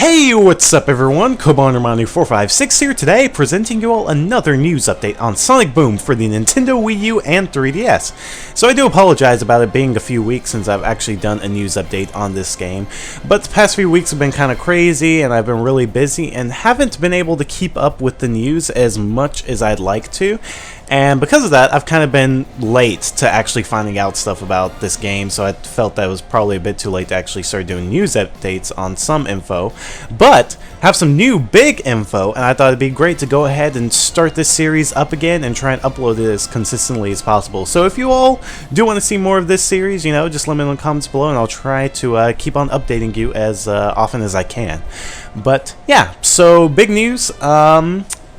Hey, what's up everyone? CobanerManu456 here today, presenting you all another news update on Sonic Boom for the Nintendo Wii U and 3DS. So I do apologize about it being a few weeks since I've actually done a news update on this game, but the past few weeks have been kind of crazy and I've been really busy and haven't been able to keep up with the news as much as I'd like to. And because of that, I've kind of been late to actually finding out stuff about this game, so I felt that it was probably a bit too late to actually start doing news updates on some info. But have some new big info, and I thought it'd be great to go ahead and start this series up again and try and upload it as consistently as possible. So if you all do want to see more of this series, you know, just let me know in the comments below, and I'll try to keep on updating you as often as I can. But yeah, so big news.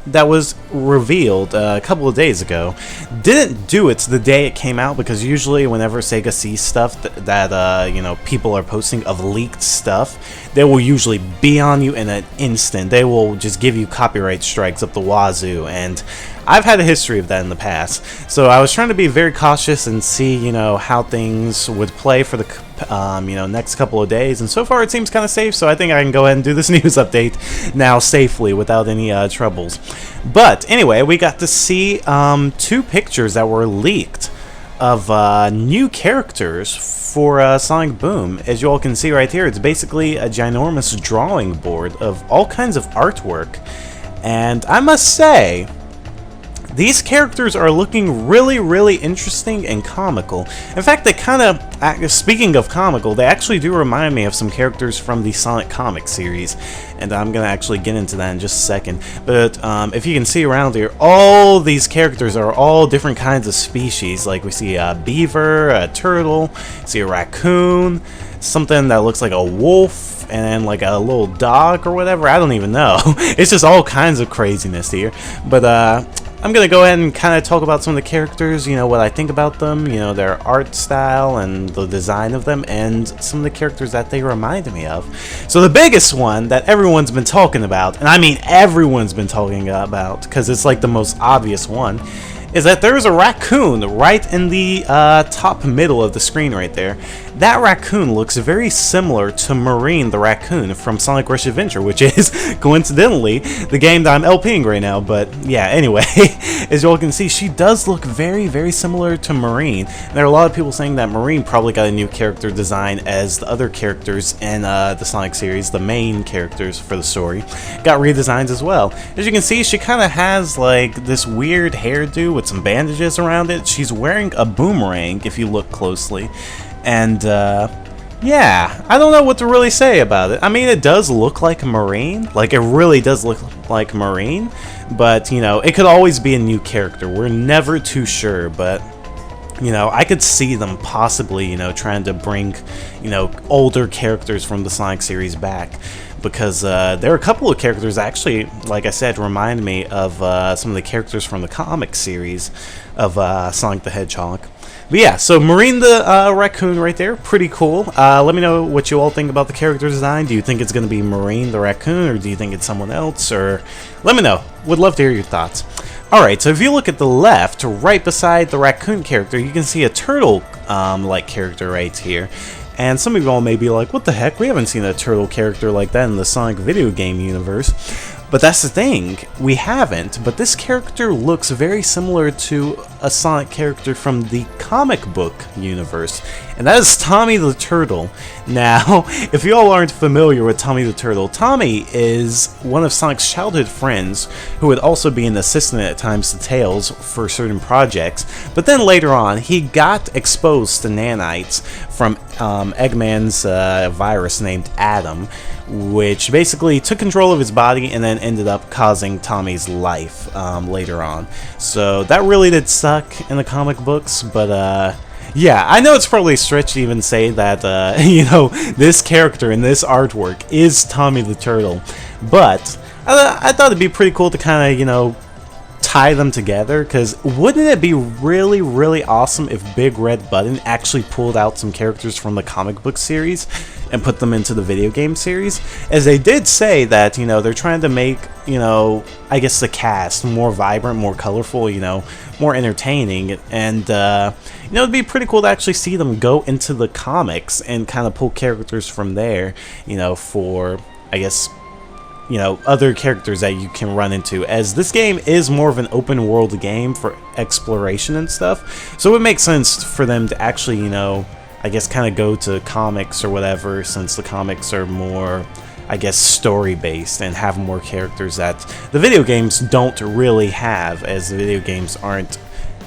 That was revealed a couple of days ago. Didn't do it the day it came out, because usually whenever Sega sees stuff that you know, people are posting of leaked stuff, they will usually be on you in an instant. They will just give you copyright strikes up the wazoo, and I've had a history of that in the past. So I was trying to be very cautious and see, you know, how things would play for the you know, next couple of days, and so far it seems kind of safe, so I think I can go ahead and do this news update now safely without any troubles. But anyway, we got to see two pictures that were leaked of new characters for Sonic Boom. As you all can see right here, it's basically a ginormous drawing board of all kinds of artwork, and I must say, these characters are looking really interesting and comical. In fact, they kind of, speaking of comical, they actually do remind me of some characters from the Sonic comic series, and I'm going to actually get into that in just a second. But if you can see around here, all these characters are all different kinds of species. Like we see a beaver, a turtle, see a raccoon, something that looks like a wolf, and then like a little dog or whatever. I don't even know. It's just all kinds of craziness here. But I'm going to go ahead and kind of talk about some of the characters, you know, what I think about them, you know, their art style and the design of them, and some of the characters that they remind me of. So the biggest one that everyone's been talking about, and I mean everyone's been talking about, because it's like the most obvious one, is that there's a raccoon right in the top middle of the screen right there. That raccoon looks very similar to Marine the raccoon from Sonic Rush Adventure, which is, coincidentally, the game that I'm LPing right now. But yeah, anyway, as you all can see, she does look very similar to Marine. And there are a lot of people saying that Marine probably got a new character design as the other characters in the Sonic series, the main characters for the story, got redesigned as well. As you can see, she kind of has like this weird hairdo with some bandages around it. She's wearing a boomerang if you look closely, and yeah, I don't know what to really say about it. I mean, it does look like Marine, like it really does look like Marine, but you know, it could always be a new character. We're never too sure, but you know, I could see them possibly, you know, trying to bring, you know, older characters from the Sonic series back, because there are a couple of characters actually, like I said, remind me of some of the characters from the comic series of Sonic the Hedgehog. But yeah, so Marine the raccoon right there, pretty cool. Let me know what you all think about the character design. Do you think it's going to be Marine the raccoon, or do you think it's someone else? Or let me know. Would love to hear your thoughts. Alright, so if you look at the left, right beside the raccoon character, you can see a turtle like character right here. And some of you all may be like, what the heck, we haven't seen a turtle character like that in the Sonic video game universe. But that's the thing, we haven't, but this character looks very similar to a Sonic character from the comic book universe, and that is Tommy the Turtle. Now, if you all aren't familiar with Tommy the Turtle, Tommy is one of Sonic's childhood friends who would also be an assistant at times to Tails for certain projects, but then later on, he got exposed to nanites from Eggman's virus named Adam, which basically took control of his body and then ended up causing Tommy's life later on. So that really did suck in the comic books, but yeah, I know it's probably a stretch to even say that, you know, this character in this artwork is Tommy the Turtle, but I thought it'd be pretty cool to kind of, you know, tie them together, because wouldn't it be really awesome if Big Red Button actually pulled out some characters from the comic book series and put them into the video game series? As they did say that, you know, they're trying to make, you know, I guess the cast more vibrant, more colorful, you know, more entertaining, and you know, it'd be pretty cool to actually see them go into the comics and kind of pull characters from there, you know, for I guess, you know, other characters that you can run into, as this game is more of an open world game for exploration and stuff. So it makes sense for them to actually, you know, I guess kind of go to comics or whatever, since the comics are more, I guess, story-based and have more characters that the video games don't really have, as the video games aren't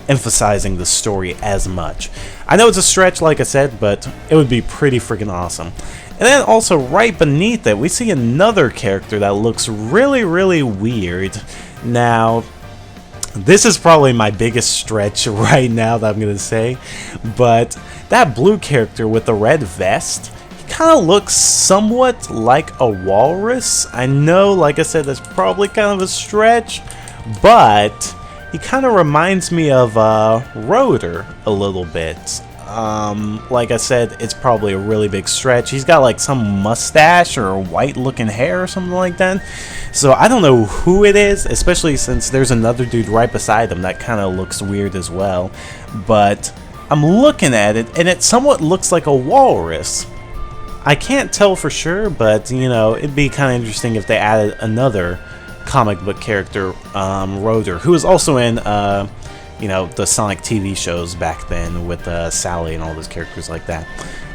emphasizing the story as much. I know it's a stretch, like I said, but it would be pretty freaking awesome. And then also right beneath it, we see another character that looks really, really weird. Now, this is probably my biggest stretch right now that I'm going to say, but that blue character with the red vest, kind of looks somewhat like a walrus. I know, like I said, that's probably kind of a stretch, but he kind of reminds me of Rotor a little bit. Like I said, it's probably a really big stretch. He's got like some mustache or white looking hair or something like that. So I don't know who it is, especially since there's another dude right beside him that kind of looks weird as well. But I'm looking at it and it somewhat looks like a walrus. I can't tell for sure, but you know, it'd be kind of interesting if they added another comic book character, Rotor, who was also in you know, the Sonic TV shows back then with Sally and all those characters like that.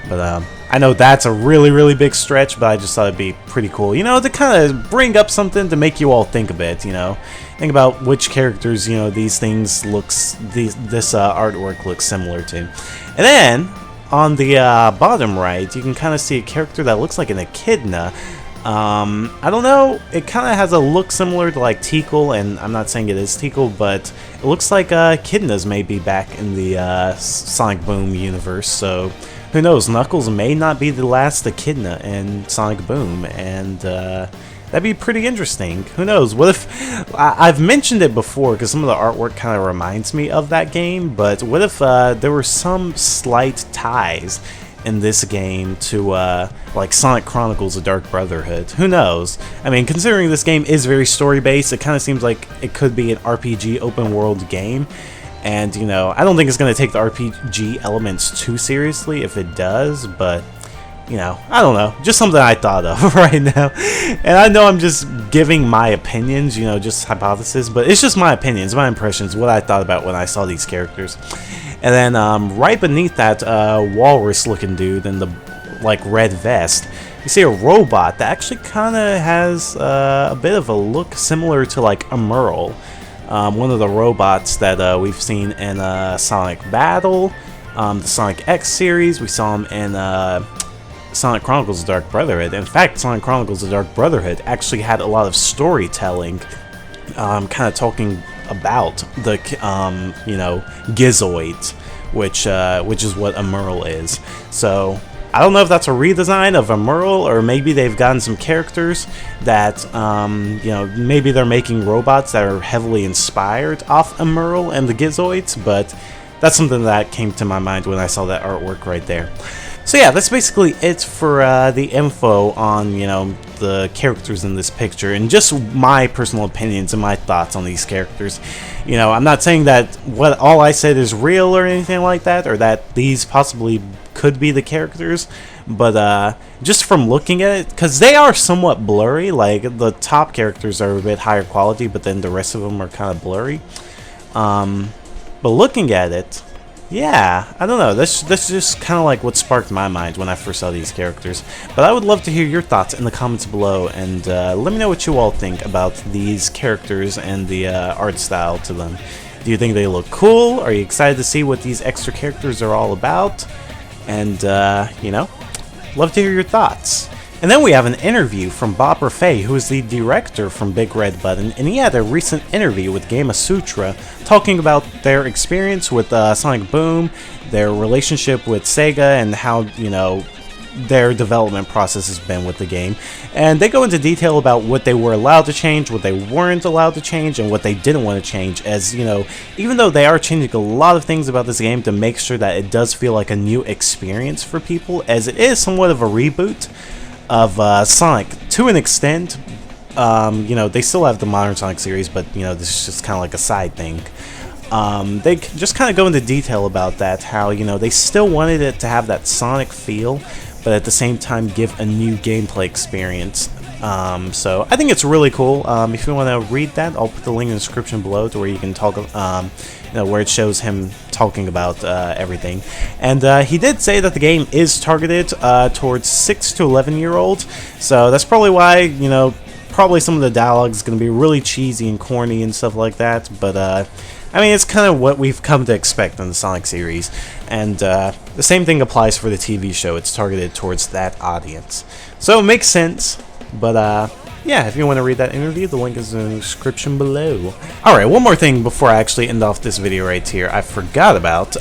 But I know that's a really, really big stretch, but I just thought it'd be pretty cool, you know, to kind of bring up something to make you all think a bit, you know. Think about which characters, you know, these things looks, this artwork looks similar to. And then, on the bottom right, you can kind of see a character that looks like an echidna. I don't know, it kind of has a look similar to like Tikal, and I'm not saying it is Tikal, but it looks like echidnas may be back in the Sonic Boom universe, so who knows, Knuckles may not be the last echidna in Sonic Boom, and that'd be pretty interesting. Who knows, what if, I've mentioned it before because some of the artwork kind of reminds me of that game, but what if there were some slight ties in this game to like Sonic Chronicles: The Dark Brotherhood? Who knows? I mean, considering this game is very story-based, it kind of seems like it could be an RPG open-world game. And, you know, I don't think it's going to take the RPG elements too seriously if it does, but, you know, I don't know. Just something I thought of right now. And I know I'm just giving my opinions, you know, just hypothesis, but it's just my opinions, my impressions, what I thought about when I saw these characters. And then right beneath that walrus-looking dude in the like red vest, you see a robot that actually kind of has a bit of a look similar to like a Merle, one of the robots that we've seen in Sonic Battle, the Sonic X series. We saw him in Sonic Chronicles: The Dark Brotherhood. In fact, Sonic Chronicles: The Dark Brotherhood actually had a lot of storytelling, kind of talking about the you know, Gizoids, which is what a Merle is. So I don't know if that's a redesign of a Merle, or maybe they've gotten some characters that you know, maybe they're making robots that are heavily inspired off a Merle and the Gizoids, but that's something that came to my mind when I saw that artwork right there. So yeah, that's basically it for the info on, you know, the characters in this picture, and just my personal opinions and my thoughts on these characters. You know, I'm not saying that what all I said is real or anything like that, or that these possibly could be the characters, but just from looking at it, because they are somewhat blurry, like the top characters are a bit higher quality, but then the rest of them are kind of blurry. But looking at it, yeah, I don't know, that's just kind of like what sparked my mind when I first saw these characters. But I would love to hear your thoughts in the comments below, and let me know what you all think about these characters and the art style to them. Do you think they look cool? Are you excited to see what these extra characters are all about? And, you know, love to hear your thoughts. And then we have an interview from Bob Raffay, who is the director from Big Red Button, and he had a recent interview with Gamasutra talking about their experience with Sonic Boom, their relationship with Sega, and how, you know, their development process has been with the game. And they go into detail about what they were allowed to change, what they weren't allowed to change, and what they didn't want to change, as, you know, even though they are changing a lot of things about this game to make sure that it does feel like a new experience for people, as it is somewhat of a reboot of Sonic to an extent. You know, they still have the modern Sonic series, but, you know, this is just kind of like a side thing. They just kind of go into detail about that, how, you know, they still wanted it to have that Sonic feel, but at the same time give a new gameplay experience So I think it's really cool. If you want to read that, I'll put the link in the description below to where you can talk, where it shows him talking about everything. And he did say that the game is targeted towards 6 to 11-year-olds. So that's probably why, probably some of the dialogue is going to be really cheesy and corny and stuff like that. But I mean, it's kind of what we've come to expect in the Sonic series. And the same thing applies for the TV show. It's targeted towards that audience. So it makes sense. But yeah, if you want to read that interview, the link is in the description below. Alright, one more thing before I actually end off this video right here, I forgot about.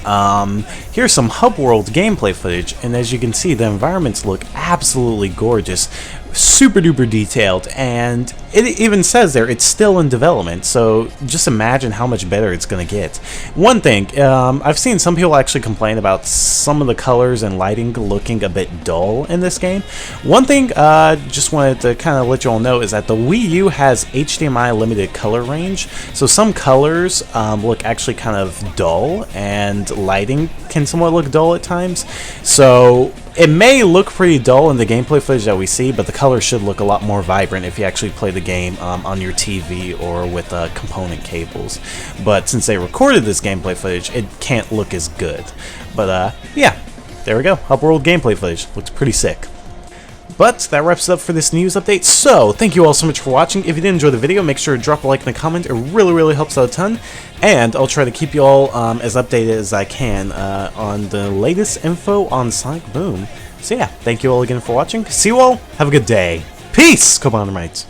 Here's some Hub World gameplay footage, and as you can see, the environments look absolutely gorgeous. Super duper detailed, and it even says there it's still in development, so just imagine how much better it's gonna get. One thing, I've seen some people actually complain about some of the colors and lighting looking a bit dull in this game. One thing just wanted to kind of let you all know is that the Wii U has HDMI limited color range, so some colors look actually kind of dull, and lighting can somewhat look dull at times. So it may look pretty dull in the gameplay footage that we see, but the colors should look a lot more vibrant if you actually play the game on your TV or with component cables. But since they recorded this gameplay footage, it can't look as good. But yeah, there we go. Hub World gameplay footage. Looks pretty sick. But that wraps it up for this news update, so thank you all so much for watching. If you did enjoy the video, make sure to drop a like and a comment. It really helps out a ton. And I'll try to keep you all as updated as I can on the latest info on Sonic Boom. So yeah, thank you all again for watching. See you all. Have a good day. Peace, Cobonier Mites.